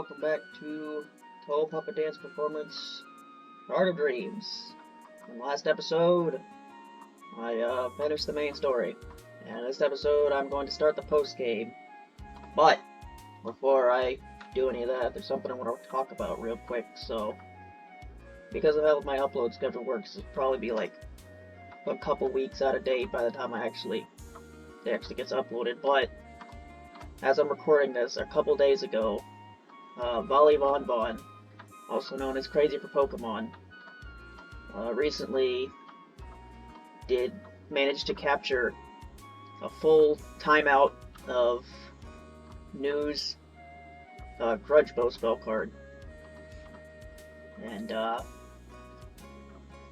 welcome back to Touhou Puppet Dance Performance Art of Dreams. In the last episode, I finished the main story, and in this episode I'm going to start the post-game. But, before I do any of that, there's something I want to talk about real quick. So, because of how my upload schedule works, it'll probably be like a couple weeks out of date by the time it actually gets uploaded. But as I'm recording this, a couple days ago, Volley Von Von, also known as Crazy for Pokemon, recently manage to capture a full timeout of News Grudge Bow spell card. And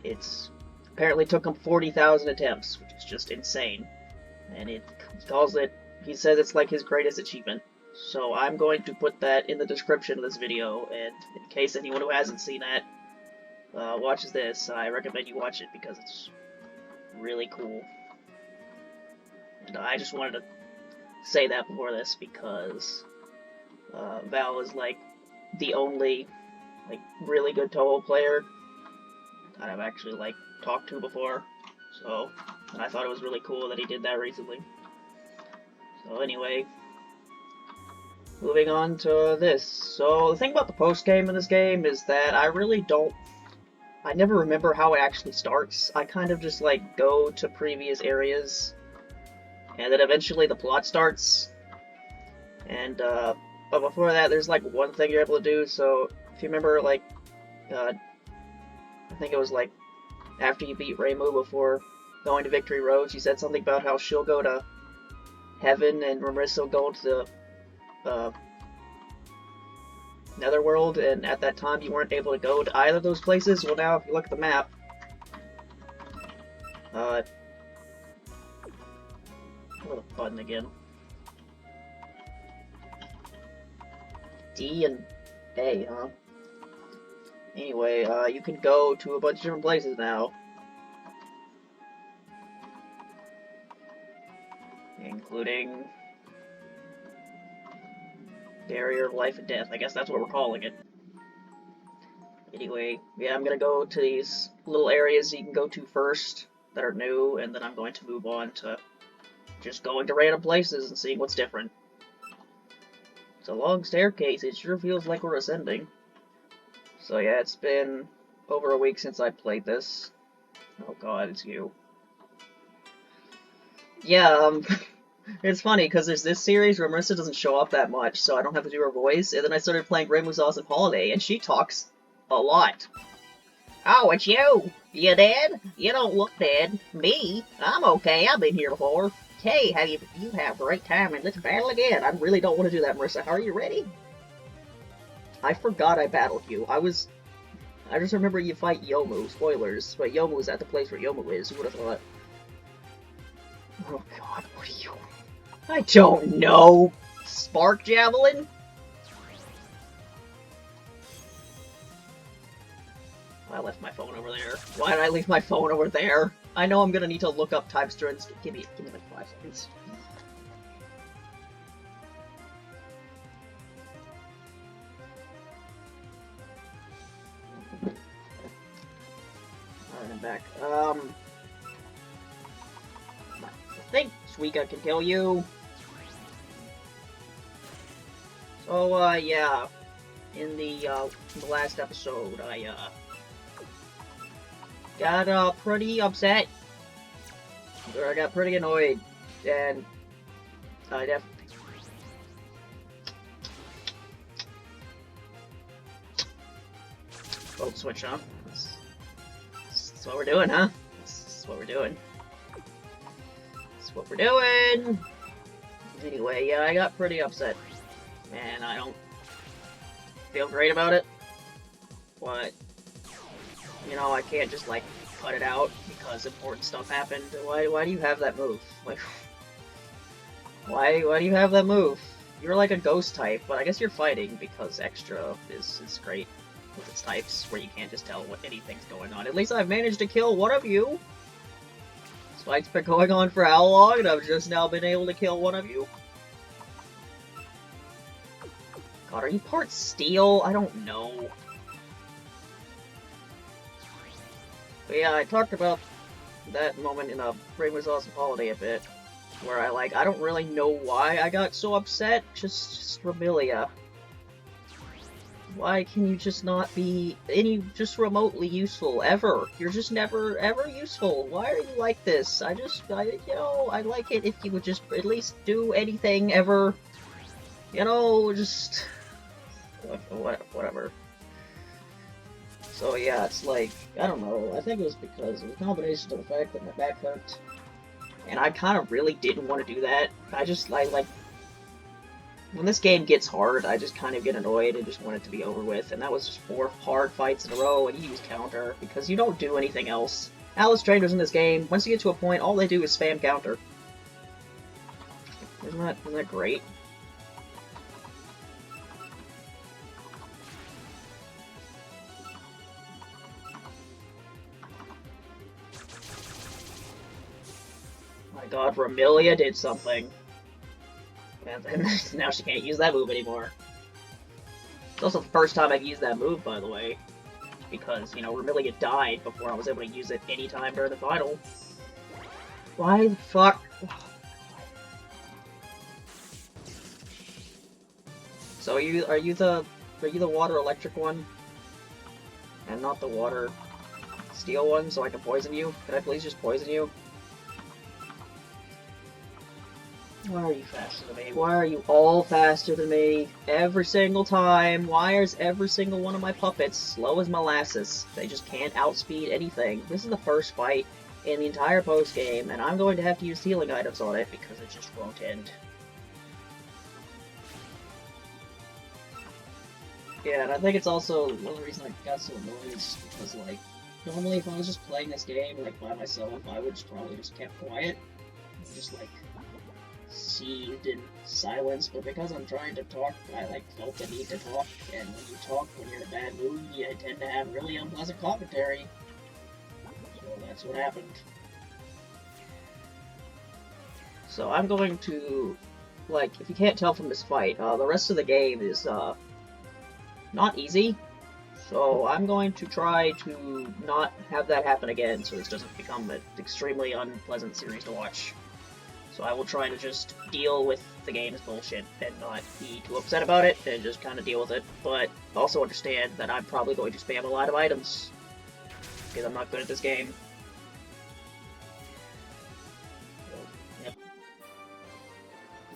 it's apparently took him 40,000 attempts, which is just insane. And he says it's like his greatest achievement. So I'm going to put that in the description of this video, and in case anyone who hasn't seen that watches this, I recommend you watch it because it's really cool. And I just wanted to say that before this because Val is like the only really good Touhou player that I've actually talked to before. So, and I thought it was really cool that he did that recently. So anyway, moving on to this. So the thing about the post-game in this game is that I never remember how it actually starts. I kind of just go to previous areas, and then eventually the plot starts. And but before that, there's one thing you're able to do. So if you remember, I think it was after you beat Reimu before going to Victory Road, she said something about how she'll go to Heaven and Marissa will go to the Netherworld, and at that time you weren't able to go to either of those places. Well, now if you look at the map, what a button again. D and A, huh? Anyway, you can go to a bunch of different places now, including Barrier of Life and Death. I guess that's what we're calling it. Anyway, yeah, I'm gonna go to these little areas you can go to first that are new, and then I'm going to move on to just going to random places and seeing what's different. It's a long staircase. It sure feels like we're ascending. So yeah, it's been over a week since I played this. Oh god, it's you. Yeah, it's funny, because there's this series where Marissa doesn't show up that much, so I don't have to do her voice, and then I started playing Reimu's Awesome Holiday, and she talks a lot. Oh, it's you! You dead? You don't look dead. Me? I'm okay, I've been here before. Hey, you have a great time in this battle again. I really don't want to do that, Marissa. Are you ready? I forgot I battled you. I just remember you fight Yomu. Spoilers, but Yomu's at the place where Yomu is. Who would have thought? Oh god, what are you... I don't know! Spark Javelin? I left my phone over there. Why did I leave my phone over there? I know I'm gonna need to look up time strings. Give me 5 seconds. Alright, I'm back. I think Suika can kill you. So, yeah. In the last episode, I, got, pretty upset. Or I got pretty annoyed. And I Oh, switch on. That's what we're doing, huh? That's what we're doing. That's what we're doing! Anyway, yeah, I got pretty upset. And I don't feel great about it. But, you know, I can't just, cut it out because important stuff happened. Why do you have that move? Why do you have that move? You're like a ghost type, but I guess you're fighting because extra is great with its types, where you can't just tell what anything's going on. At least I've managed to kill one of you! This fight's been going on for how long, and I've just now been able to kill one of you? God, are you part steel? I don't know. But yeah, I talked about that moment in a Bring Was Awesome Holiday a bit, where I don't really know why I got so upset. Just Remilia. Why can you just not be just remotely useful, ever? You're just never, ever useful. Why are you like this? I like it if you would just at least do anything, ever. Just... whatever. So yeah, it's like, I don't know, I think it was because of the combination of the fact that my back hurt, and I kind of really didn't want to do that. Like, when this game gets hard, I just kind of get annoyed and just want it to be over with, and that was just 4 hard fights in a row, and you use counter, because you don't do anything else. Alice trainers in this game, once you get to a point, all they do is spam counter. Isn't that great? My god, Remilia did something. And now she can't use that move anymore. It's also the first time I've used that move, by the way. Because, Remilia died before I was able to use it anytime during the final. Why the fuck? So are you the water electric one? And not the water steel one, so I can poison you? Can I please just poison you? Why are you faster than me? Why are you all faster than me? Every single time. Why is every single one of my puppets slow as molasses? They just can't outspeed anything. This is the first fight in the entire post-game, and I'm going to have to use healing items on it because it just won't end. Yeah, and I think it's also one of the reasons I got so annoyed is because, like, normally if I was just playing this game, like, by myself, I would probably just kept quiet. Just, like, seethed in silence, but because I'm trying to talk, I felt the need to talk, and when you talk when you're in a bad mood, you tend to have really unpleasant commentary. So that's what happened. So I'm going to, if you can't tell from this fight, the rest of the game is, not easy. So I'm going to try to not have that happen again, so this doesn't become an extremely unpleasant series to watch. So I will try to just deal with the game's bullshit and not be too upset about it, and just kind of deal with it, but also understand that I'm probably going to spam a lot of items, because I'm not good at this game. So, yep.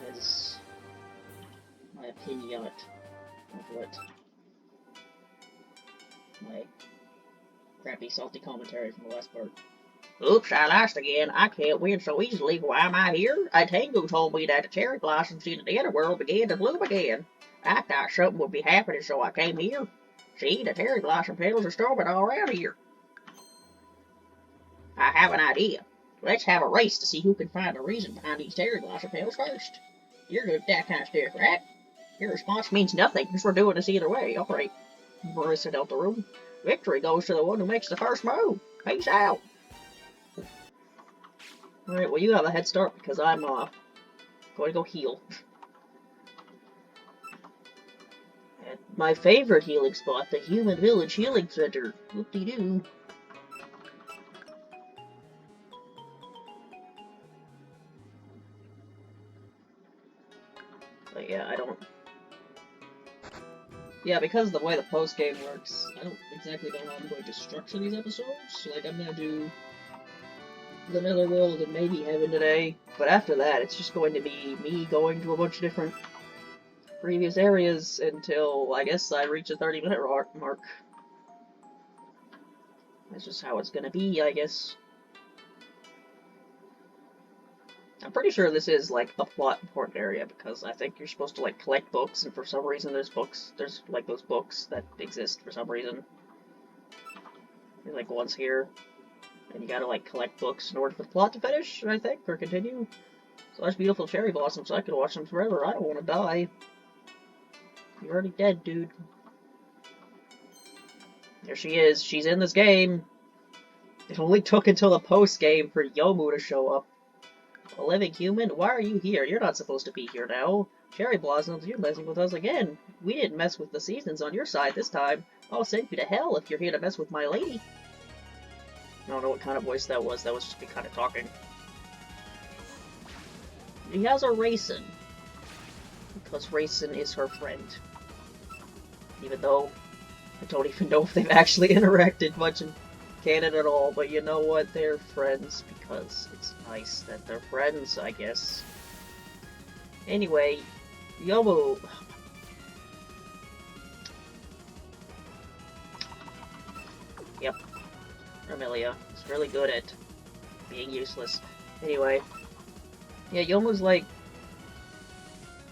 That is my opinion of what my crappy, salty commentary from the last part. Oops, I lost again. I can't win so easily. Why am I here? A Tengu told me that the cherry blossoms in the Netherworld began to bloom again. I thought something would be happening, so I came here. See, the cherry blossom petals are storming all around here. I have an idea. Let's have a race to see who can find the reason behind these cherry blossom petals first. You're good at that kind of stuff, right? Your response means nothing, because we're doing this either way. Alright. Marissa out the room. Victory goes to the one who makes the first move. Peace out. Alright, well you have a head start because I'm, going to go heal. At my favorite healing spot, the Human Village Healing Center. Whoop-de-doo. But yeah, I don't... Yeah, because of the way the post-game works, I don't exactly know how I'm going to structure these episodes. Like, I'm gonna do the Netherworld and maybe Heaven today, but after that, it's just going to be me going to a bunch of different previous areas until, I guess, I reach the 30-minute mark. That's just how it's gonna be, I guess. I'm pretty sure this is, like, a plot important area, because I think you're supposed to, like, collect books, and for some reason there's, like, those books that exist for some reason. There's, like, ones here. And you gotta, like, collect books in order for the plot to finish, I think, or continue. So there's beautiful cherry blossoms, I could watch them forever. I don't want to die. You're already dead, dude. There she is. She's in this game. It only took until the post-game for Yomu to show up. A living human? Why are you here? You're not supposed to be here now. Cherry Blossoms, you're messing with us again. We didn't mess with the seasons on your side this time. I'll send you to hell if you're here to mess with my lady. I don't know what kind of voice that was. That was just me kind of talking. He has a raisin. Because raisin is her friend. Even though I don't even know if they've actually interacted much in canon at all, but you know what? They're friends because it's nice that they're friends, I guess. Anyway, Yomu. Yep. Amelia is really good at being useless. Anyway. Yeah, Yomu's like...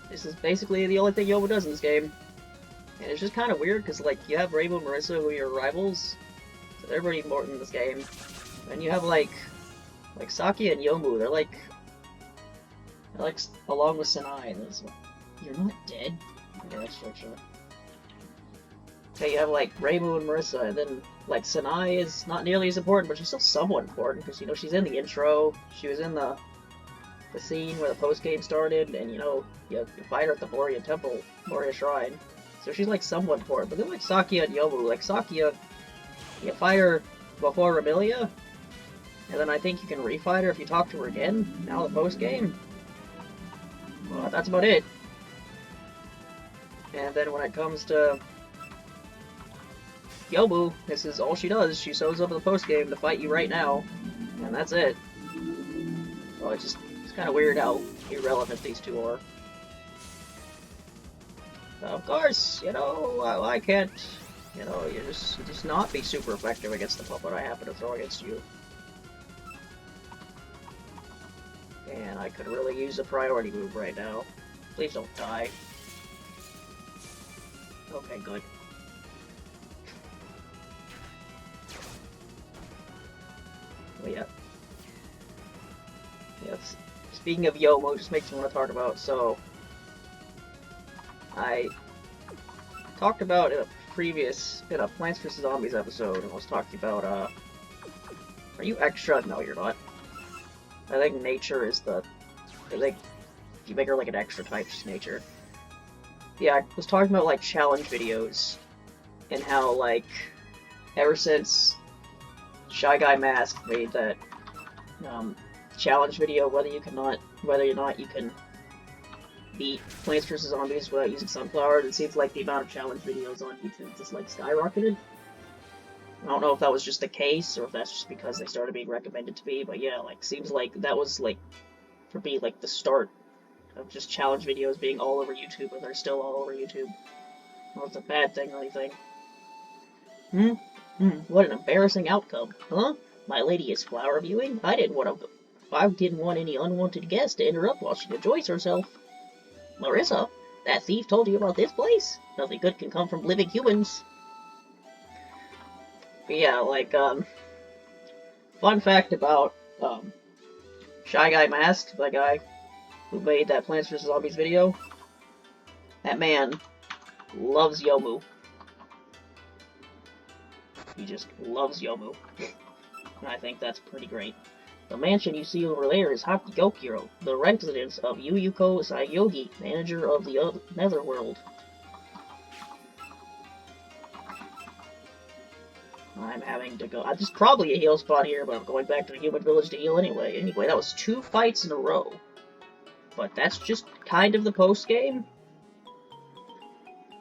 This is basically the only thing Yomu does in this game. And it's just kind of weird, because, like, you have Rainbow and Marissa, who are your rivals. So they're pretty important in this game. And you have, like Saki and Yomu, they're like, along with Sanai, and it's like, you're not dead? Yeah, that's sure. Okay, you have, like, Rainbow and Marissa, and then, like, Sanai is not nearly as important, but she's still somewhat important, because, you know, she's in the intro, she was in the scene where the post-game started, and, you know, you fight her at the Moria Temple, Moria Shrine. So she's, like, somewhat important. But then, like, Sakia and Yomu, like, Sakia, you fight her before Remilia, and then I think you can refight her if you talk to her again, now the post-game. Well, that's about it. And then when it comes to Yomu, this is all she does. She shows up in the post-game to fight you right now, and that's it. Well, it's kind of weird how irrelevant these two are. Of course, you know, I can't, you know, you just not be super effective against the puppet I happen to throw against you. And I could really use a priority move right now. Please don't die. Okay, good. Well, yeah. Yes. Speaking of Yomo, just makes me want to talk about, so... I talked about in a Plants vs. Zombies episode, I was talking about, are you extra? No, you're not. I think nature is I think if you make her like an extra type, she's nature. Yeah, I was talking about, like, challenge videos, and how, like, ever since Shy Guy Mask made that, challenge video, whether or not you can beat Plants vs. Zombies without using sunflowers, it seems like the amount of challenge videos on YouTube just, like, skyrocketed. I don't know if that was just the case, or if that's just because they started being recommended to me, but yeah, like, seems like that was, like, for me, like, the start of just challenge videos being all over YouTube, and they're still all over YouTube. Well, it's a bad thing or anything. What an embarrassing outcome, huh? My lady is flower viewing? I didn't want any unwanted guests to interrupt while she enjoys herself. Marissa, that thief told you about this place? Nothing good can come from living humans. But yeah, like, fun fact about, Shy Guy Mask, the guy who made that Plants vs. Zombies video, that man loves Yomu. He just loves Yomu. And I think that's pretty great. The mansion you see over there is Hakigokuro, the residence of Yuyuko Sayogi, manager of the Netherworld. I'm having to go. There's probably a heal spot here, but I'm going back to the human village to heal anyway. Anyway, that was 2 fights in a row. But that's just kind of the post-game.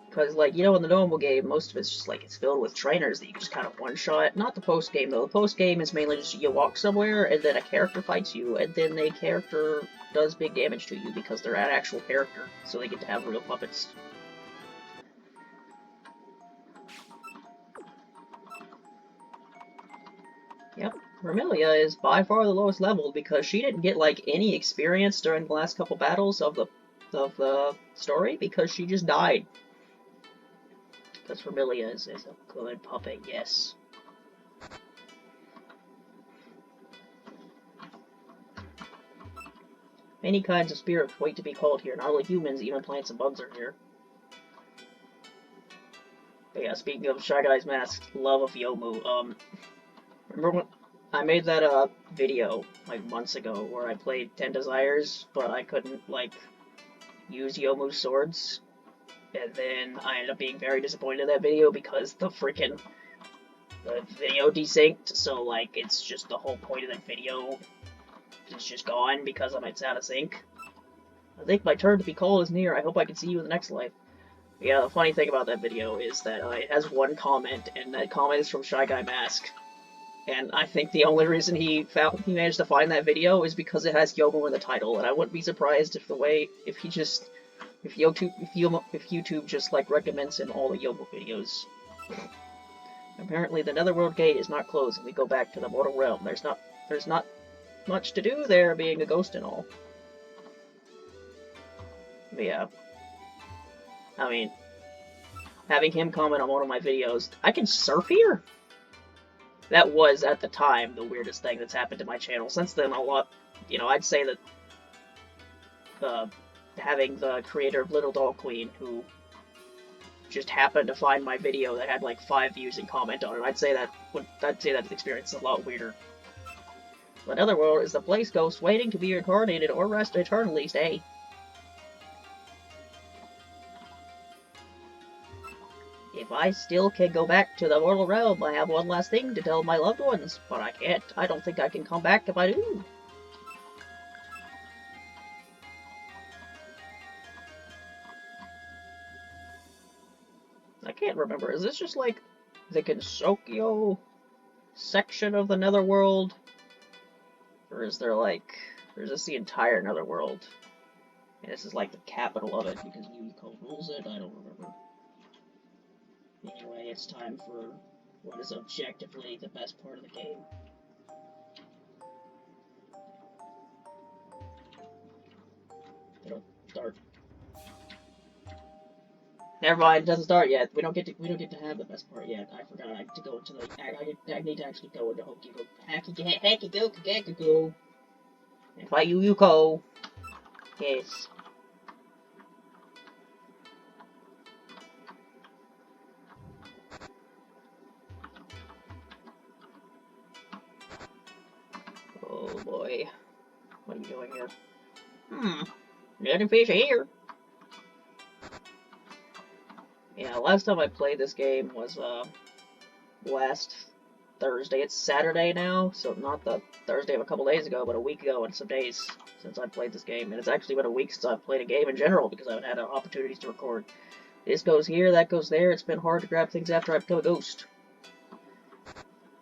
Because, like, you know, in the normal game, most of it's just, like, it's filled with trainers that you can just kind of one-shot. Not the post-game, though. The post-game is mainly just you walk somewhere, and then a character fights you, and then a character does big damage to you because they're an actual character, so they get to have real puppets. Yep, Remilia is by far the lowest level because she didn't get, like, any experience during the last couple battles of the story because she just died. Because Remilia is a good puppet, yes. Many kinds of spirits wait to be called here. Not only humans, even plants and bugs are here. But yeah, speaking of Shy Guy's Mask, love of Yomu, remember I made that video like months ago where I played 10 Desires, but I couldn't like use Yomu's swords, and then I ended up being very disappointed in that video because the video desynced, so like it's just the whole point of that video is just gone because it's out of sync. I think my turn to be called is near. I hope I can see you in the next life. Yeah, the funny thing about that video is that it has one comment, and that comment is from Shy Guy Mask. And I think the only reason he managed to find that video is because it has Yomu in the title, and I wouldn't be surprised if YouTube just like recommends him all the Yomu videos. Apparently the Netherworld gate is not closed and we go back to the mortal realm. There's not much to do there, being a ghost and all. But yeah. I mean, having him comment on one of my videos, I can surf here? That was, at the time, the weirdest thing that's happened to my channel. Since then, I'd say that having the creator of Little Doll Queen, who just happened to find my video that had like 5 views and comment on it, I'd say that experience is a lot weirder. The Netherworld is the place ghost waiting to be reincarnated or rest eternally. Stay. If I still can go back to the mortal realm, I have one last thing to tell my loved ones, but I can't. I don't think I can come back if I do. I can't remember. Is this just like the Gensokyo section of the Netherworld? Or is this the entire Netherworld? And this is like the capital of it because Yumiko rules it? I don't remember. Anyway, it's time for what is objectively the best part of the game. It'll start. Never mind, it doesn't start yet. We don't get to have the best part yet. I forgot. I have to go into the. I need to actually go into Hokigo. Hakigo. And fight Yuko. Yes. Oh boy. What are you doing here? Nothing fish here. Yeah, last time I played this game was last Thursday. It's Saturday now, so not the Thursday of a couple days ago, but a week ago and some days since I played this game. And it's actually been a week since I've played a game in general because I haven't had opportunities to record. This goes here, that goes there. It's been hard to grab things after I become a ghost.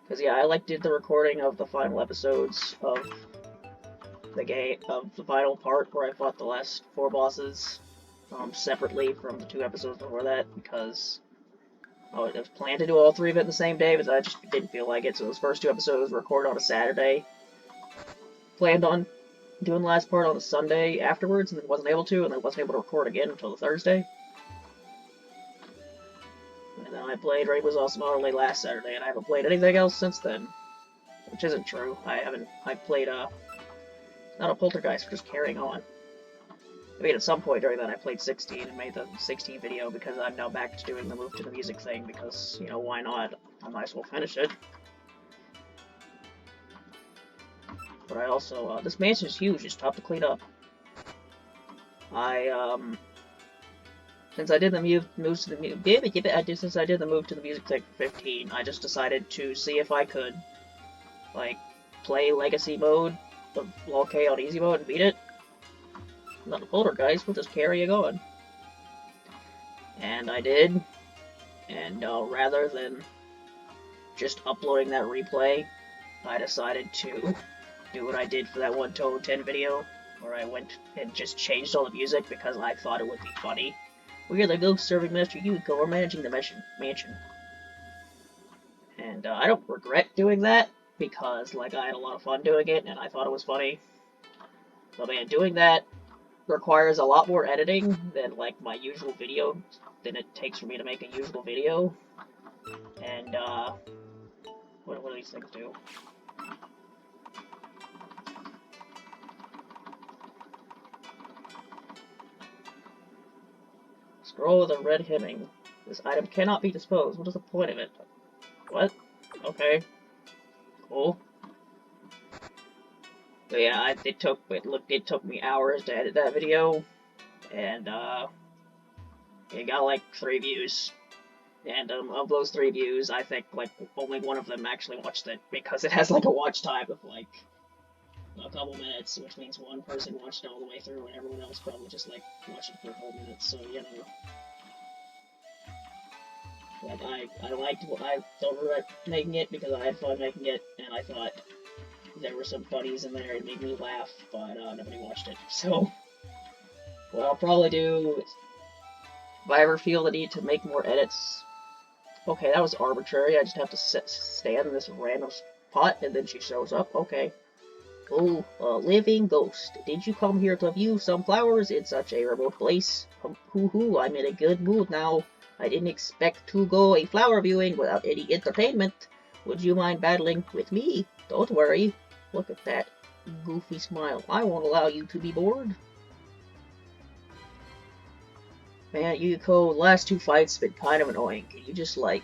Because yeah, I did the recording of the final episodes of the game, of the final part where I fought the last 4 bosses separately from the 2 episodes before that because I was planned to do all 3 of it in the same day, but I just didn't feel like it. So those first 2 episodes were recorded on a Saturday. Planned on doing the last part on a Sunday afterwards, and then wasn't able to, and then wasn't able to record again until the Thursday. And then I played Rainbow's Awesome Only last Saturday, and I haven't played anything else since then. Which isn't true. I played not a Poltergeist, for just carrying on. I mean, at some point during that I played 16 and made the 16 video because I'm now back to doing the move to the music thing because, you know, why not? I might as well finish it. But I also, this mansion is huge, it's tough to clean up. Since I did the move to the music thing for 15, I just decided to see if I could, like, play Legacy mode, the Lol-K on easy mode, and beat it. Not a Poltergeist, we'll just carry it on. And I did, and rather than just uploading that replay, I decided to do what I did for that one Touhou 10 video, where I went and just changed all the music because I thought it would be funny. We are the ghost serving Master Yuko, we're managing the mansion. And I don't regret doing that, because like I had a lot of fun doing it, and I thought it was funny. But man, doing that requires a lot more editing than like my usual video, than it takes for me to make a usual video. And what do these things do? Scroll with a red hemming. This item cannot be disposed. What is the point of it? What? Okay. Cool. But yeah, it took me hours to edit that video, and it got like 3 views. And of those 3 views, I think like only one of them actually watched it because it has like a watch time of like a couple minutes, which means one person watched it all the way through, and everyone else probably just like watched it for a couple minutes. So you know, like I don't regret making it because I had fun making it, and I thought there were some funnies in there. It made me laugh, but nobody watched it. So what I'll probably do if I ever feel the need to make more edits. Okay, that was arbitrary. I just have to stand in this random spot, and then she shows up. Okay. Oh, a living ghost. Did you come here to view some flowers in such a remote place? Hoo-hoo, I'm in a good mood now. I didn't expect to go a flower viewing without any entertainment. Would you mind battling with me? Don't worry. Look at that goofy smile. I won't allow you to be bored. Man, Yukiko, the last 2 fights have been kind of annoying. Can you just, like,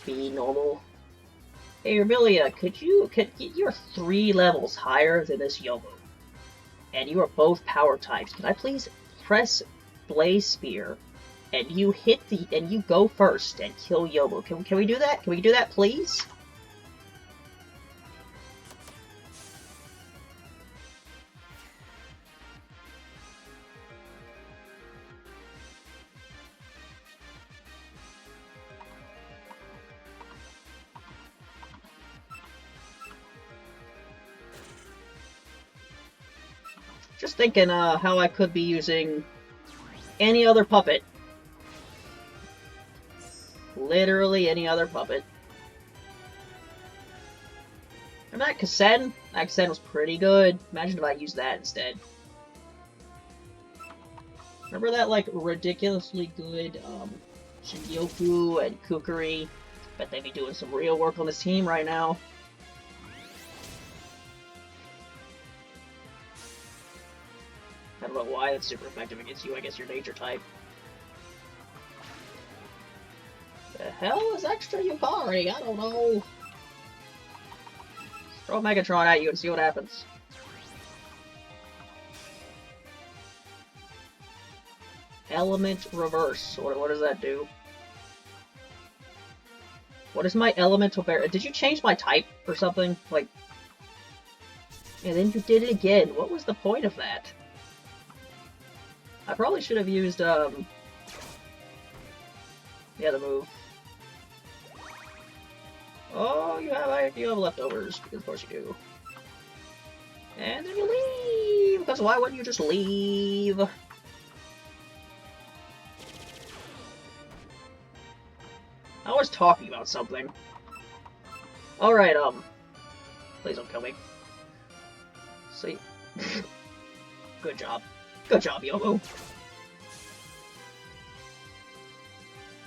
be normal? Hey, Rebelia, you're 3 levels higher than this Yobo. And you are both power types. Can I please press Blaze Spear and you go first and kill Yobo? Can we do that? Can we do that, please? Just thinking how I could be using any other puppet. Literally any other puppet. And that Kasen was pretty good. Imagine if I used that instead. Remember that, like, ridiculously good, Shingyoku and Kukuri? Bet they'd be doing some real work on this team right now. I don't know why it's super effective against you. I guess your nature type. The hell is extra Yukari? I don't know. Throw Megatron at you and see what happens. Element reverse. What does that do? What is my elemental bear? Did you change my type or something? Like, and then you did it again. What was the point of that? I probably should have used, yeah, the move. Oh, you have leftovers, because of course you do. And then you leave, because why wouldn't you just leave? I was talking about something. Alright, please don't kill me. See? Good job. Good job, Yobo.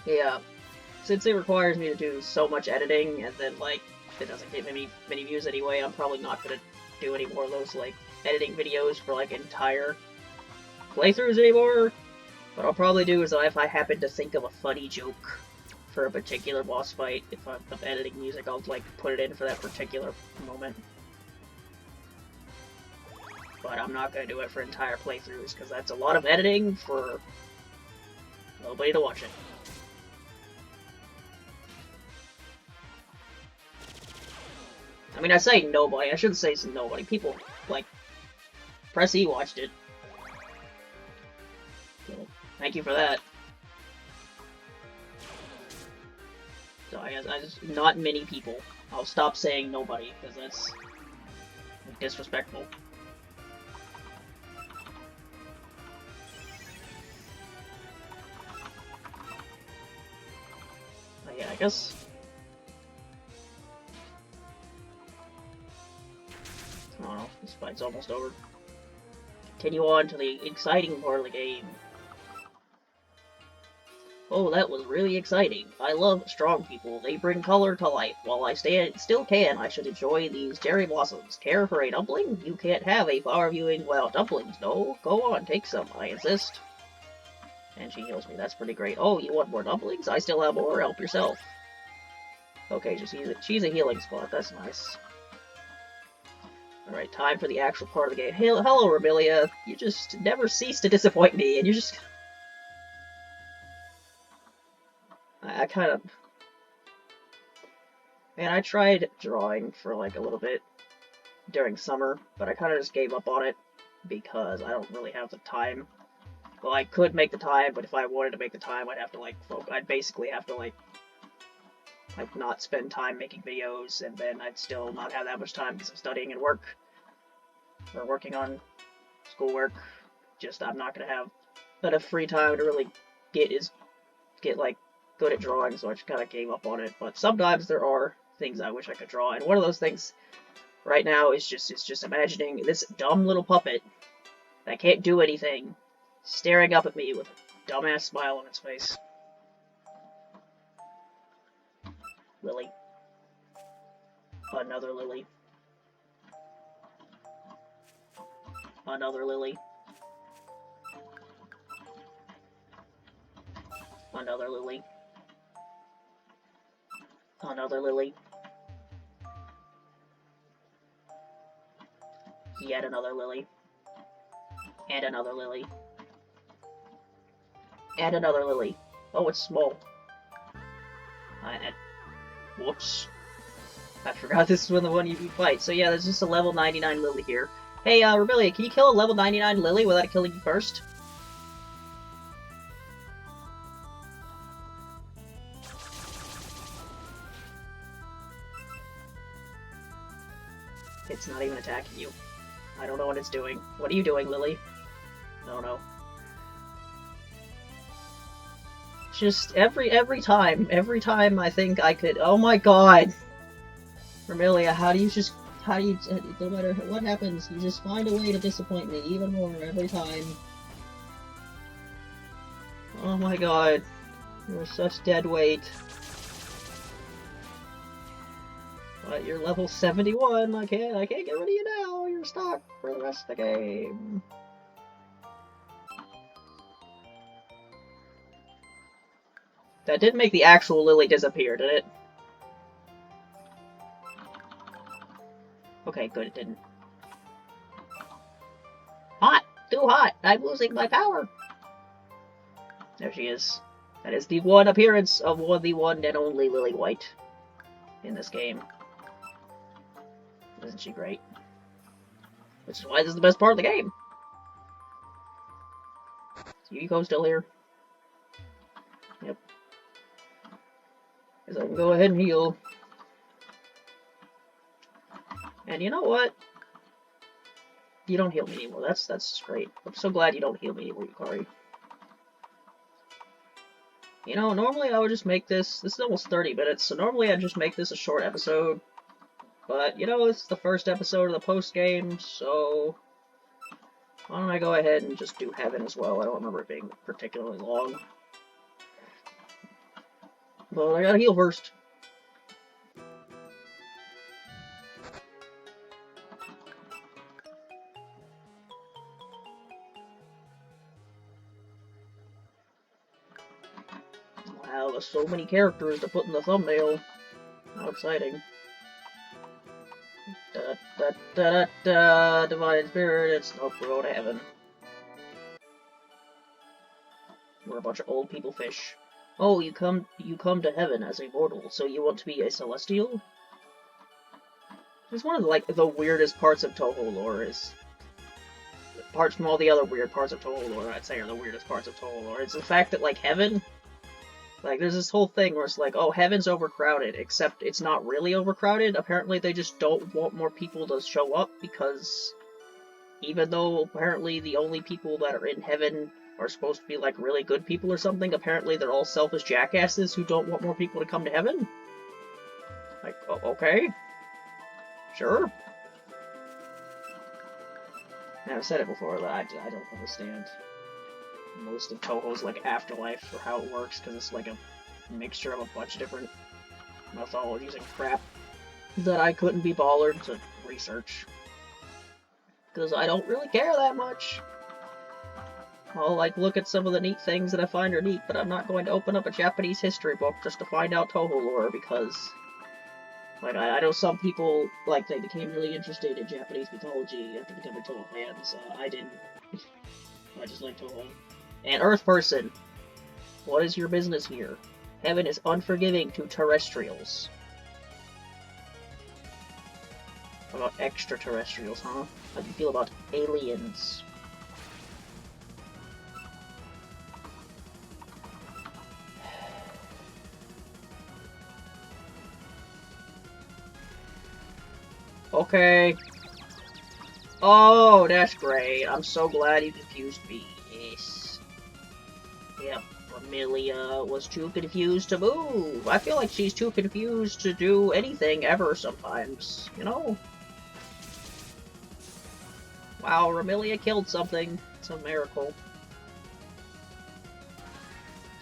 Yeah, since it requires me to do so much editing, and then, like, it doesn't get many views anyway, I'm probably not gonna do any more of those, like, editing videos for, like, entire playthroughs anymore. What I'll probably do is, if I happen to think of a funny joke for a particular boss fight, if I'm editing music, I'll, like, put it in for that particular moment. But I'm not gonna do it for entire playthroughs, because that's a lot of editing for nobody to watch it. I mean, I say nobody, I shouldn't say nobody. People, like, Press E watched it. So, thank you for that. So I guess not many people. I'll stop saying nobody, because that's disrespectful. But yeah, I guess... I don't know, this fight's almost over. Continue on to the exciting part of the game. Oh, that was really exciting. I love strong people. They bring color to life. While I still can, I should enjoy these cherry blossoms. Care for a dumpling? You can't have a flower viewing without dumplings. No, go on, take some. I insist. And she heals me. That's pretty great. Oh, you want more dumplings? I still have more. Help yourself. Okay, she's a healing spot. That's nice. Alright, time for the actual part of the game. Hey, hello, Remilia. You just never cease to disappoint me, and you just... I kind of... Man, I tried drawing for like a little bit during summer, but I kind of just gave up on it because I don't really have the time. Well, I could make the time, but if I wanted to make the time, I'd have to like I'd basically have to like not spend time making videos, and then I'd still not have that much time because I'm studying and working on schoolwork. Just I'm not gonna have enough free time to really get like good at drawing, so I just kind of gave up on it. But sometimes there are things I wish I could draw, and one of those things right now is just imagining this dumb little puppet that can't do anything staring up at me with a dumbass smile on its face. Lily. Another Lily. Another Lily. Another Lily. Another Lily. Yet another Lily. And another Lily. And another Lily. Oh, it's small. Whoops. I forgot this was the one you fight. So yeah, there's just a level 99 Lily here. Hey, Rebellia, can you kill a level 99 Lily without killing you first? It's not even attacking you. I don't know what it's doing. What are you doing, Lily? I don't know. Just every time I think I could. Oh my god, Remilia, no matter what happens, you just find a way to disappoint me even more every time. Oh my god, you're such dead weight. But you're level 71. I can't get rid of you now. You're stuck for the rest of the game. That didn't make the actual Lily disappear, did it? Okay, good, it didn't. Hot! Too hot! I'm losing my power! There she is. That is the one appearance of the one and only Lily White in this game. Isn't she great? Which is why this is the best part of the game. Is Yukiko still here? Yep. Because I can go ahead and heal. And you know what? You don't heal me anymore. That's great. I'm so glad you don't heal me anymore, Yukari. You know, normally I would just make this is almost 30 minutes, so normally I'd just make this a short episode. But, you know, it's the first episode of the post-game, so why don't I go ahead and just do Heaven as well? I don't remember it being particularly long. But I gotta heal first. Wow, there's so many characters to put in the thumbnail. How exciting. Da-da-da-da-da, Divine Spirits. Nope, we're going to Heaven. We're a bunch of old people fish. Oh, you come to Heaven as a mortal, so you want to be a celestial? It's one of the, like, the weirdest parts of Touhou lore is... Apart from all the other weird parts of Touhou lore, I'd say are the weirdest parts of Touhou lore. It's the fact that, like, Heaven... Like, there's this whole thing where it's like, oh, Heaven's overcrowded, except it's not really overcrowded. Apparently they just don't want more people to show up, because even though apparently the only people that are in Heaven are supposed to be, like, really good people or something, apparently they're all selfish jackasses who don't want more people to come to Heaven. Like, oh, okay. Sure. I've said it before, but I don't understand most of Touhou's, like, afterlife or how it works, because it's like a mixture of a bunch of different mythologies and crap that I couldn't be bothered to research. Because I don't really care that much. I'll, like, look at some of the neat things that I find are neat, but I'm not going to open up a Japanese history book just to find out Touhou lore, because Like, I know some people, like, they became really interested in Japanese mythology after becoming Touhou fans. I didn't. I just like Touhou. And Earth Person, what is your business here? Heaven is unforgiving to terrestrials. What about extraterrestrials, huh? How do you feel about aliens? Okay. Oh, that's great. I'm so glad you confused me. Yes. Yep. Amelia was too confused to move. I feel like she's too confused to do anything ever sometimes, you know? Wow, Ramilia killed something. It's a miracle.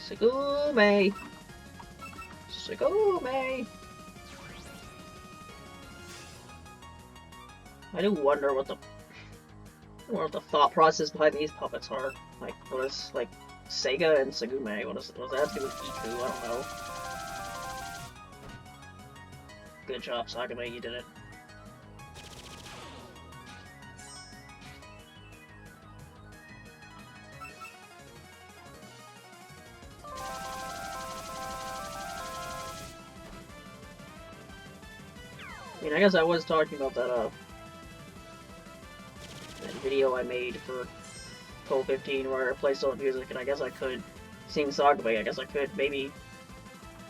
Segume! Segume! I do wonder what the thought process behind these puppets are. Like, what is, like, Sega and Segume? What does that have to do with Iku? I don't know. Good job, Sagame, you did it. I mean, I guess I was talking about that video I made for Touhou 15 where I replaced all the music, and I guess I could sing Sagame. I guess I could maybe.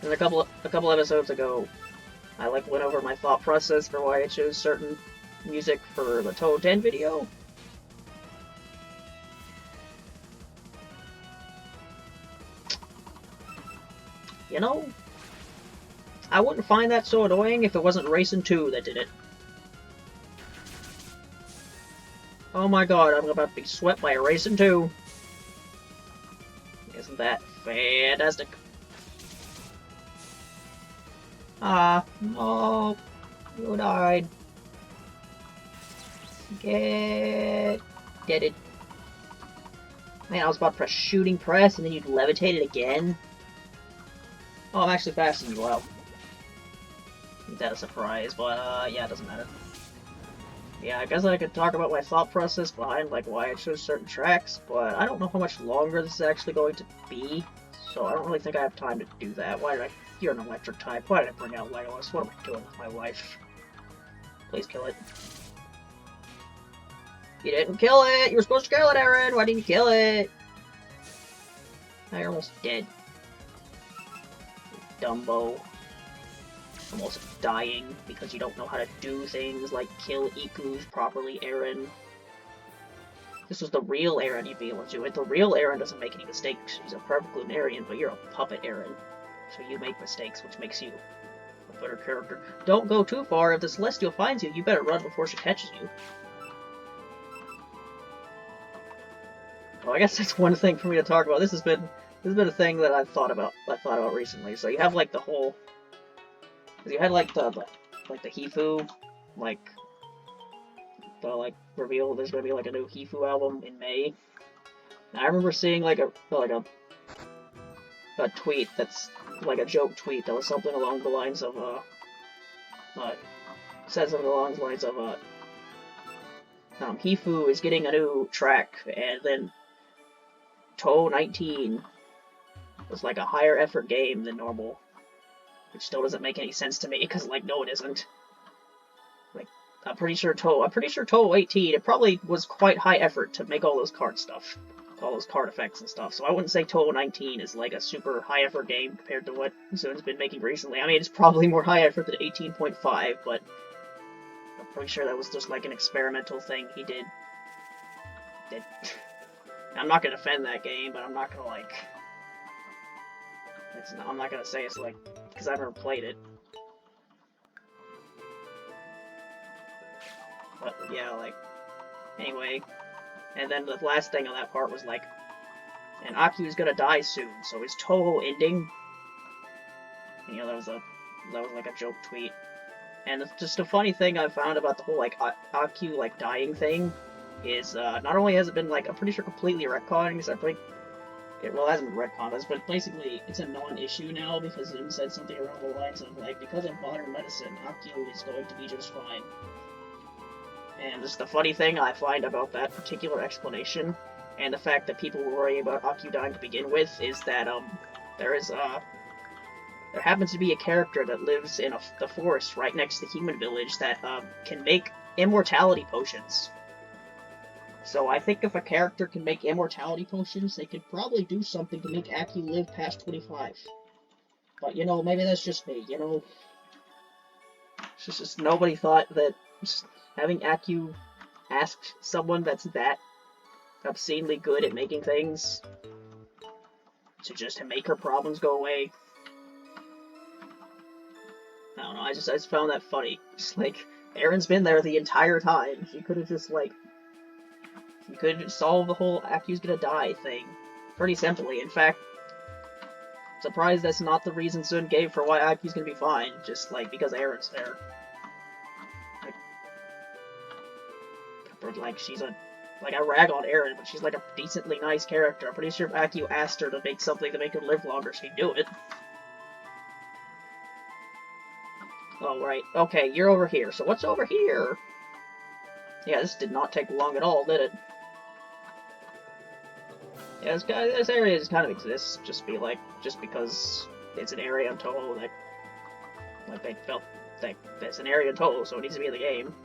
And a couple episodes ago, I like went over my thought process for why I chose certain music for the Touhou 10 video. You know, I wouldn't find that so annoying if it wasn't Racing 2 that did it. Oh my god, I'm about to be swept by a Racing 2. Isn't that fantastic? Ah, no. You died. Get it. Man, I was about to press shooting press and then you'd levitate it again. Oh, I'm actually faster than you, wow. Isn't that a surprise? But, yeah, it doesn't matter. Yeah, I guess I could talk about my thought process behind, like, why I chose certain tracks, but I don't know how much longer this is actually going to be, so I don't really think I have time to do that. Why did I... You're an electric type. Why did I bring out Lillys? What am I doing with my life? Please kill it. You didn't kill it! You were supposed to kill it, Aaron! Why didn't you kill it? Now you're almost dead. Dumbo. Almost dying because you don't know how to do things like kill Ikus properly, Aaron. This was the real Aaron you'd be able to do it. The real Aaron doesn't make any mistakes. He's a perfect Lunarian, but you're a puppet Aaron. So you make mistakes, which makes you a better character. Don't go too far. If the Celestial finds you, you better run before she catches you. Well, I guess that's one thing for me to talk about. This has been a thing that I've thought about recently. So you have like the whole, you had like the Hifu, like the reveal. There's gonna be like a new Hifu album in May. And I remember seeing like a tweet that's like a joke tweet that was something along the lines of said something along the lines of Hifu is getting a new track, and then Touhou 19 was like a higher effort game than normal, which still doesn't make any sense to me because like no it isn't. Like I'm pretty sure Touhou 18 it probably was quite high effort to make all those card stuff, all those card effects and stuff. So I wouldn't say Touhou 19 is like a super high effort game compared to what Zoon's been making recently. I mean it's probably more high effort than 18.5, but I'm pretty sure that was just like an experimental thing he did. I'm not gonna defend that game, but I'm not gonna like. I'm not gonna say it's like because I've never played it. But yeah, like anyway, and then the last thing on that part was like, and Akiu's gonna die soon, so is Touhou ending? You know, that was like a joke tweet. And it's just a funny thing I found about the whole like Akiu dying thing is not only has it been like I'm pretty sure completely retconned, because I think Well, it hasn't been retconned, but basically it's a non-issue now because Zim said something around the lines of, like, because of modern medicine, Akio is going to be just fine. And just the funny thing I find about that particular explanation, and the fact that people were worrying about Akio dying to begin with, is that, there happens to be a character that lives in the forest right next to the human village that, can make immortality potions. So I think if a character can make immortality potions, they could probably do something to make Aki live past 25. But, you know, maybe that's just me, you know? It's just nobody thought that having Aki ask someone that's that obscenely good at making things to just make her problems go away. I don't know, I just found that funny. Just like, Aaron's been there the entire time. She could have just, like, you could solve the whole Aki's gonna die thing pretty simply. In fact, surprised that's not the reason Sun gave for why Aki's gonna be fine, just like because Aaron's there. Like she's a I rag on Aaron, but she's like a decently nice character. I'm pretty sure if Aki asked her to make something to make her live longer, she'd do it. Oh right, okay, you're over here. So what's over here? Yeah, this did not take long at all, did it? Yeah, this area just kind of exists, just because it's an area in Touhou that they felt that it's an area in Touhou, so it needs to be in the game.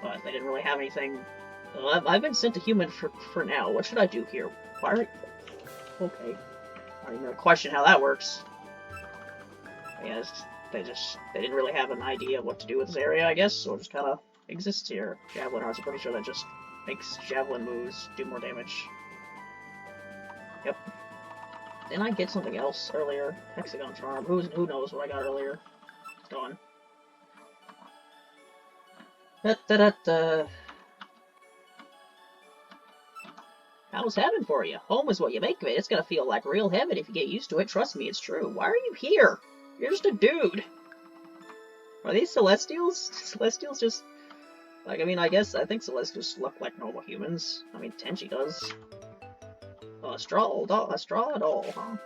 But they didn't really have anything. Well, I've been sent to human for now. What should I do here? Why are okay? I don't even question how that works. Yeah, they didn't really have an idea of what to do with this area, I guess, so it just kind of exists here. Javelin Hearts, I'm pretty sure that just makes javelin moves do more damage. Yep. Didn't I get something else earlier? Hexagon Charm. Who knows what I got earlier? It's gone. Da-da-da-da. How's heaven for you? Home is what you make of it. It's gonna feel like real heaven if you get used to it. Trust me, it's true. Why are you here? You're just a dude. Are these Celestials? Celestials just... like, I mean, I think Celestials look like normal humans. I mean, Tenchi does. A straw doll, huh?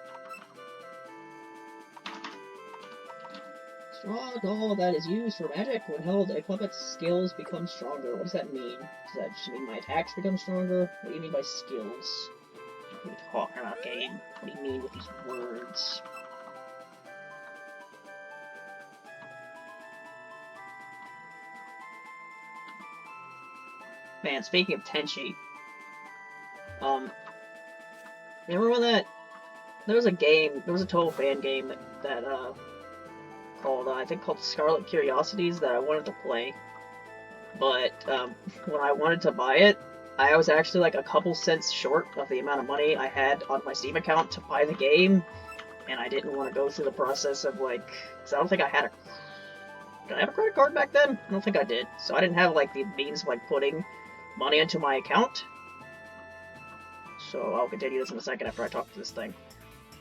Straw doll that is used for magic. When held, a puppet's skills become stronger. What does that mean? Does that just mean my attacks become stronger? What do you mean by skills? What are you talking about, game? What do you mean with these words? Man, speaking of Tenchi, remember when there was a Touhou fan game that called, I think called Scarlet Curiosities that I wanted to play, but, when I wanted to buy it, I was actually like a couple cents short of the amount of money I had on my Steam account to buy the game, and I didn't want to go through the process of, like, because I don't think I had did I have a credit card back then? I don't think I did, so I didn't have, like, the means of, like, putting money into my account. So I'll continue this in a second after I talk to this thing.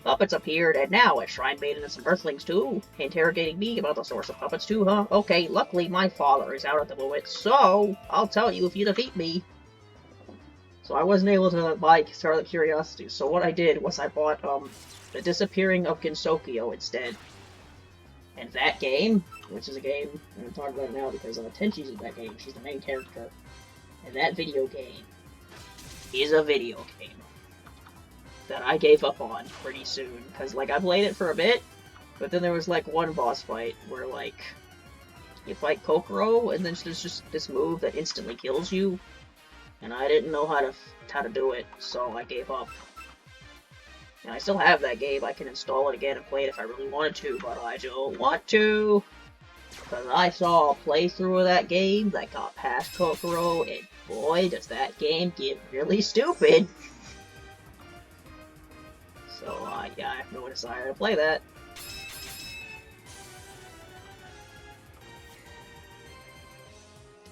Puppets appeared, and now a shrine maiden and some earthlings too. Interrogating me about the source of puppets too, huh? Okay, luckily my father is out at the moment, so I'll tell you if you defeat me. So I wasn't able to buy Scarlet Curiosities, so what I did was I bought, The Disappearing of Gensokyo instead. And that game, which is a game, I'm going to talk about it now because Tenchi's in that game, she's the main character. And that video game is a video game that I gave up on pretty soon, because, like, I played it for a bit, but then there was, like, one boss fight where, like, you fight Kokoro, and then there's just this move that instantly kills you, and I didn't know how to do it, so I gave up. And I still have that game. I can install it again and play it if I really wanted to, but I don't want to, because I saw a playthrough of that game that got past Kokoro, and boy, does that game get really stupid. So, yeah, I have no desire to play that.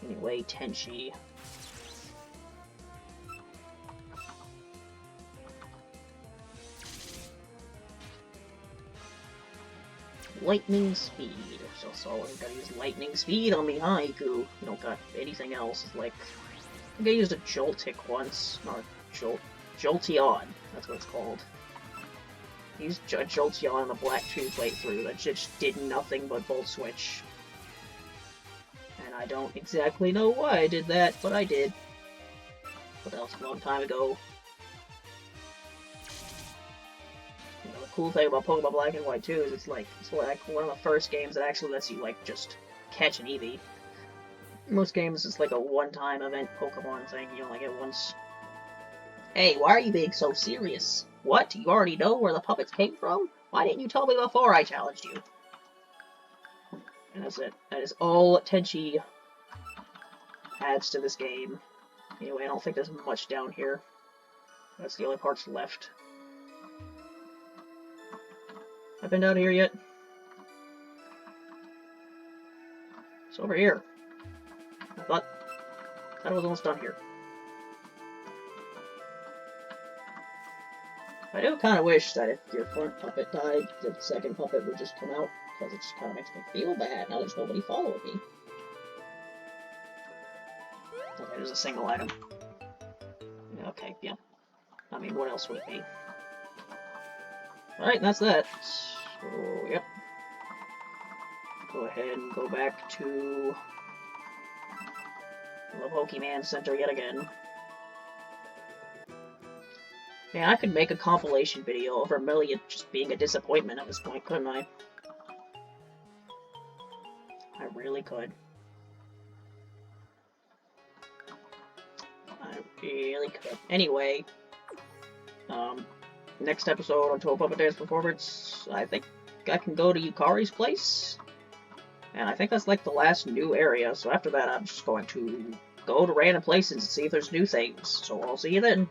Anyway, Tenchi. Lightning speed. So I gotta use lightning speed on the Haiku. I don't got anything else. Like, I think I used a Joltik once. Not Jolteon. That's what it's called. He's Jolteon on the Black 2 playthrough that just did nothing but Volt Switch. And I don't exactly know why I did that, but I did. But that was a long time ago. You know, the cool thing about Pokemon Black and White 2 is it's like one of the first games that actually lets you, like, just catch an Eevee. Most games, it's like a one-time event Pokemon thing, you only get once. Hey, why are you being so serious? What? You already know where the puppets came from? Why didn't you tell me before I challenged you? And that's it. That is all Tenchi adds to this game. Anyway, I don't think there's much down here. That's the only parts left. I've been down here yet? It's over here. I thought it was almost done here. I do kind of wish that if your front puppet died, the second puppet would just come out, because it just kind of makes me feel bad. Now there's nobody following me. Okay, there's a single item. Okay, yeah. I mean, what else would it be? Alright, that's that. So, yep. Go ahead and go back to the Pokemon Center yet again. Man, I could make a compilation video of Vermilion just being a disappointment at this point, couldn't I? I really could. I really could. Anyway, next episode on Touhou Puppet Dance Performance, I think I can go to Yukari's place. And I think that's like the last new area, so after that I'm just going to go to random places and see if there's new things. So I'll see you then.